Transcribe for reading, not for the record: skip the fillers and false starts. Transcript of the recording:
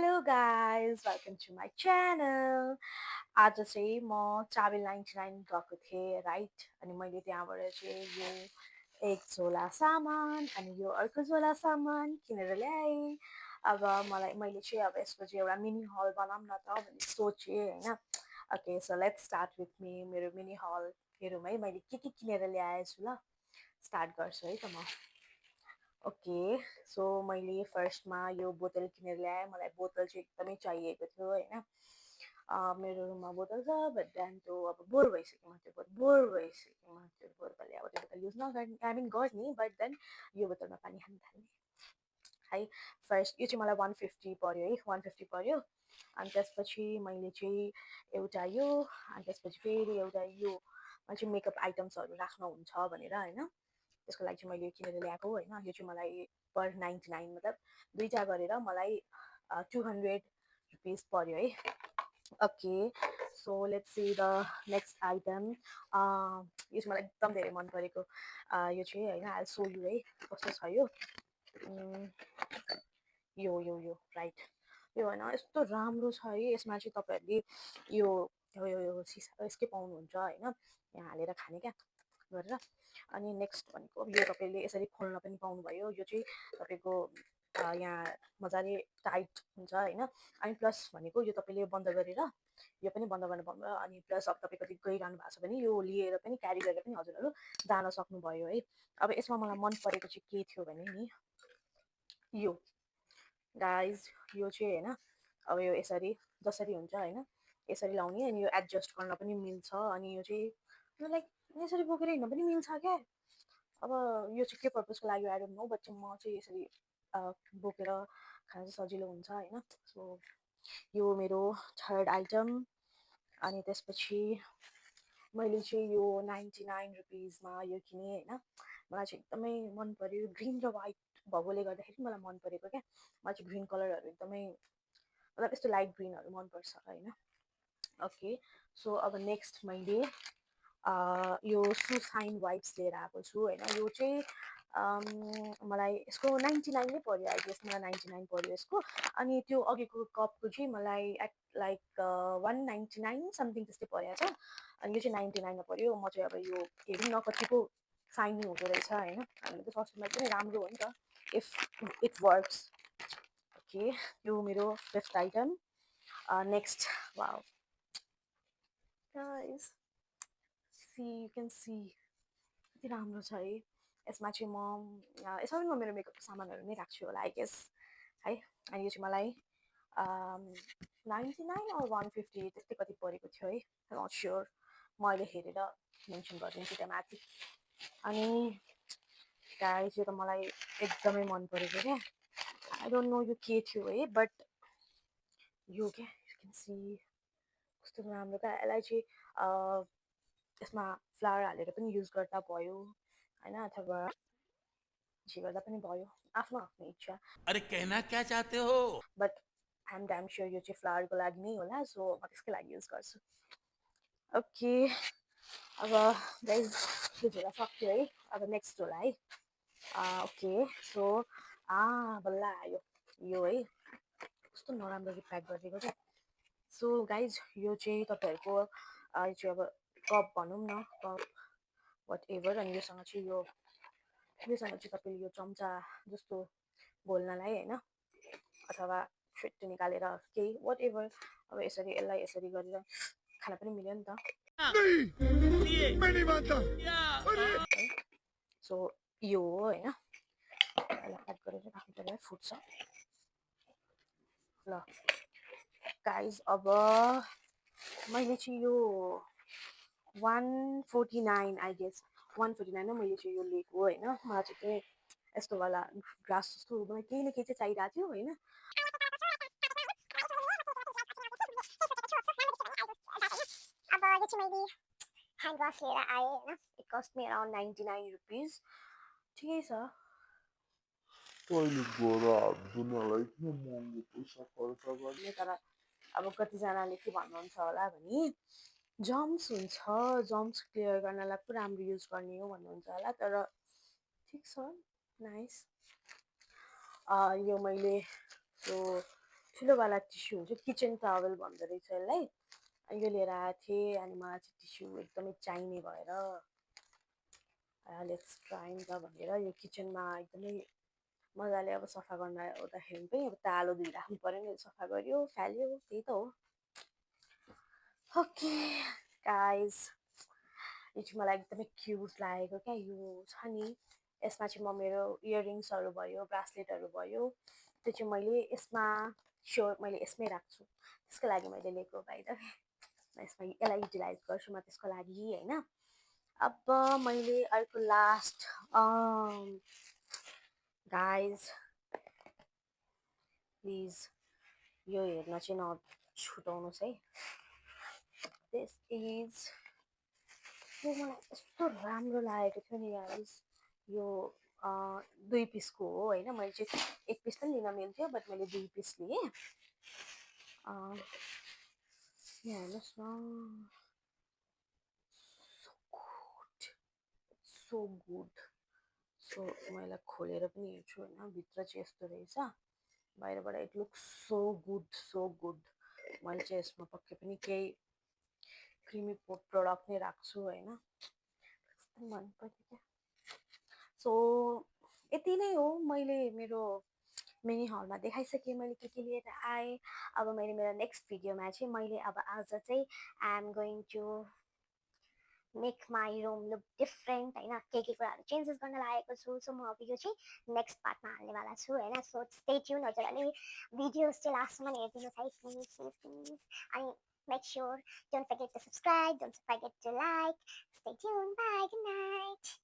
Hello guys, welcome to my channel. आज चाहिँ म ट्राभल 99 गएको थिएँ राइट अनि मैले त्यहाँबाट चाहिँ यो एक झोला सामान अनि यो अर्को झोला सामान किनेर ल्याएँ। अब मैले चाहिँ अब यसको चाहिँ एउटा मिनी हल बनाऊँ न त भन्ने सोचेँ होइन। Okay so let's start with me मेरो मिनी हल हेरौँ है मैले के किनेर ल्याएछु ल। स्टार्ट गर्छु है त म। ओके सो मैले फर्स्टमा यो बोतल किनेर ल्याएँ मलाई बोतल चाहिँ एकदमै चाहिएको थियो होइन। मेरो रुममा बोतल छ बट देन त्यो अब बोर भइसक्यो म त्यो बोर भइसक्यो म त्यो बोतलले अब त्यो बोतल युज नगर्ने आई मिन गर्ने बट देन यो बोतलमा पानी खान थाल्ने है। फर्स्ट यो चाहिँ मलाई 150 पर्यो है 150 पर्यो अनि त्यसपछि मैले चाहिँ एउटा यो अनि त्यसपछि फेरि एउटा यो चाहिँ मेकअप आइटम्सहरू राख्नुहुन्छ भनेर होइन त्यसको लागि चाहिँ मैले किनेर ल्याएको होइन। यो चाहिँ मलाई पर 99 मतलब दुईवटा गरेर मलाई 200 रुपिस पर्यो है। Okay so let's see the next item. यो चाहिँ मलाई एकदम धेरै मन परेको यो चाहिँ होइन आई सो यु है कस्तो छ यो यो यो यो राइट यो होइन यस्तो राम्रो छ है। यसमा चाहिँ तपाईँहरूले यो यो यो सिसा यसकै पाउनुहुन्छ होइन यहाँ हालेर खाने क्या गरेर। अनि नेक्स्ट भनेको यो तपाईँले यसरी खोल्न पनि पाउनुभयो यो चाहिँ तपाईँको यहाँ मजाले टाइट हुन्छ होइन। अनि प्लस भनेको यो तपाईँले बन्द गरेर यो पनि बन्द गर्नु पाउनुभयो अनि प्लस अब तपाईँ कति गइरहनु भएको छ भने यो लिएर पनि क्यारी गरेर पनि हजुरहरू जान सक्नुभयो है। अब यसमा मलाई मन परेको चाहिँ के थियो भने नि यो गाइज यो चाहिँ होइन अब यो यसरी जसरी हुन्छ होइन यसरी लाउने अनि यो एडजस्ट गर्न पनि मिल्छ अनि यो चाहिँ लाइक यसरी बोकेर हिँड्न पनि मिल्छ क्या। अब यो चाहिँ के पर्पजको लागि आई डोन्ट नो बट म चाहिँ यसरी बोकेर खान चाहिँ सजिलो हुन्छ होइन। सो यो मेरो थर्ड आइटम अनि त्यसपछि मैले चाहिँ यो 99 रुपिसमा यो किनेँ होइन। मलाई चाहिँ एकदमै मन पर्यो ग्रिन र वाइट भएकोले गर्दाखेरि मलाई मन परेको क्या। मलाई चाहिँ ग्रिन कलरहरू एकदमै मतलब यस्तो लाइट ग्रिनहरू मनपर्छ होइन। ओके सो अब नेक्स्ट मैले यो सुसाइन वाइप्स लिएर आएको छु होइन। यो चाहिँ मलाई यसको 99 नै पर्यो आई गेस मलाई 99 पर्यो यसको। अनि त्यो अघिको कपको चाहिँ मलाई एट लाइक 199 समथिङ त्यस्तै परेको छ अनि यो चाहिँ 99मा पर्यो। म चाहिँ अब यो हेरौँ न कतिको साइनी हुँदो रहेछ होइन। हामीले त सस्तोमा पनि राम्रो हो नि त इफ इट वर्क्स। ओके यो मेरो fifth item. Next wow guys see you can see कति राम्रो छ है। यसमा चाहिँ म यसमा पनि म मेरो मेकअपको सामानहरू नै राख्छु होला आई गेस है। अनि यो चाहिँ मलाई 99 or 150 त्यस्तै कति परेको थियो है नट स्योर म अहिले हेरेर मेन्सन गरिदिन्छु त्यहाँ माथि। अनि गाइस यो त मलाई एकदमै मन परेको क्या। आई डोन्ट नो यो के थियो है बट यो क्या यु क्यान सी कस्तो राम्रो क्या। यसलाई चाहिँ यसमा फ्लावर हालेर पनि युज गर्दा भयो होइन अथवा जे गर्दा पनि भयो आफ्नो आफ्नो इच्छा। अरे कहना क्या चाहते हो? But I am damn sure यो चाहिँ फ्लावरको लागि नै होला सो म त्यसकै लागि युज गर्छु। ओके अब गाइस यो झोला सक्यो है अब नेक्स्ट झोला है। ओके सो बल्ल आयो यो है कस्तो नराम्रो प्याक गरिदिएको क्या। सो गाइज यो चाहिँ तपाईँहरूको यो चाहिँ अब कप भनौँ न कप वाट एभर। अनि योसँग चाहिँ योसँग चाहिँ तपाईँले यो चम्चा जस्तो घोल्नलाई होइन अथवा छिट्टो निकालेर केही वाट एभर अब यसरी यसलाई यसरी गरेर खान पनि मिल्यो नि त। सो यो हो होइन यसलाई प्याक गरेर राख्नु पर्यो फुट्छ ल। गाइज अब मैले चाहिँ यो 149 आई गेस 149 मैले चाहिँ यो लिएको होइन। मलाई चाहिँ त्यही यस्तोवाला ग्लास जस्तो मलाई केही न केही चाहिँ चाहिरहेको थियो होइन। अब यो चाहिँ मैले ह्यान्ड वास लिएर आएँ होइन। It cost me around 99 rupees ठिकै छ। तर अब कतिजनाले के भन्नुहुन्छ होला भने जम्स हुन्छ जम्स क्लियर गर्नलाई पो राम्रो युज गर्ने हो भन्नुहुन्छ होला तर ठिक छ नाइस। यो मैले यो ठुलोवाला टिस्यु हुन्छ किचन टावल भन्दो रहेछ यसलाई अनि यो लिएर आएको थिएँ अनि मलाई चाहिँ टिस्यु एकदमै चाहिने भएर लेट्स ट्राई त भनेर यो किचनमा एकदमै मजाले अब सफा गर्न आउँदाखेरि पनि अब तालो धोइराख्नु पऱ्यो नि सफा गऱ्यो फाल्यो त्यही त हो ओके गाइज यो चाहिँ मलाई एकदमै क्युट लागेको क्या यो छ नि यसमा चाहिँ म मेरो इयरिङ्सहरू भयो ब्रासलेटहरू भयो त्यो चाहिँ मैले यसमा स्योर मैले यसमै राख्छु त्यसको लागि मैले लिएको बाहिर यसमा यसलाई युटिलाइज गर्छु म त्यसको लागि होइन अब मैले अर्को लास्ट गाइज प्लिज यो हेर्न चाहिँ नछुटाउनुहोस् है दिस इज यो मलाई यस्तो राम्रो लागेको थियो नि गाइज यो 2 पिसको हो होइन मैले चाहिँ 1 पिस पनि लिन मिल्थ्यो बट मैले 2 पिस लिएँ यहाँ हेर्नुहोस् न सो गुड सो म यसलाई खोलेर पनि हेर्छु होइन भित्र चाहिँ यस्तो रहेछ बाहिरबाट इट लुक्स सो गुड मैले चाहिँ यसमा पक्कै पनि केही क्रिमी प्रडक्ट नै राख्छु होइन मन पर्यो क्या सो यति नै हो मैले मेरो मिनी हलमा देखाइसकेँ मैले के लिएर आएँ अब मैले मेरो नेक्स्ट भिडियोमा चाहिँ मैले अब आज चाहिँ I am going to make my room look different होइन के कुराहरू चेन्जेस गर्न लागेको छु सो म अब यो चाहिँ नेक्स्ट पार्टमा हाल्नेवाला छु होइन सो स्टे ट्युन हजुरहरूले भिडियोज चाहिँ लास्टसम्म हेरिदिनुहोस् है प्लिज अनि make sure don't forget to subscribe, don't forget to like. Stay tuned. Bye. Good night.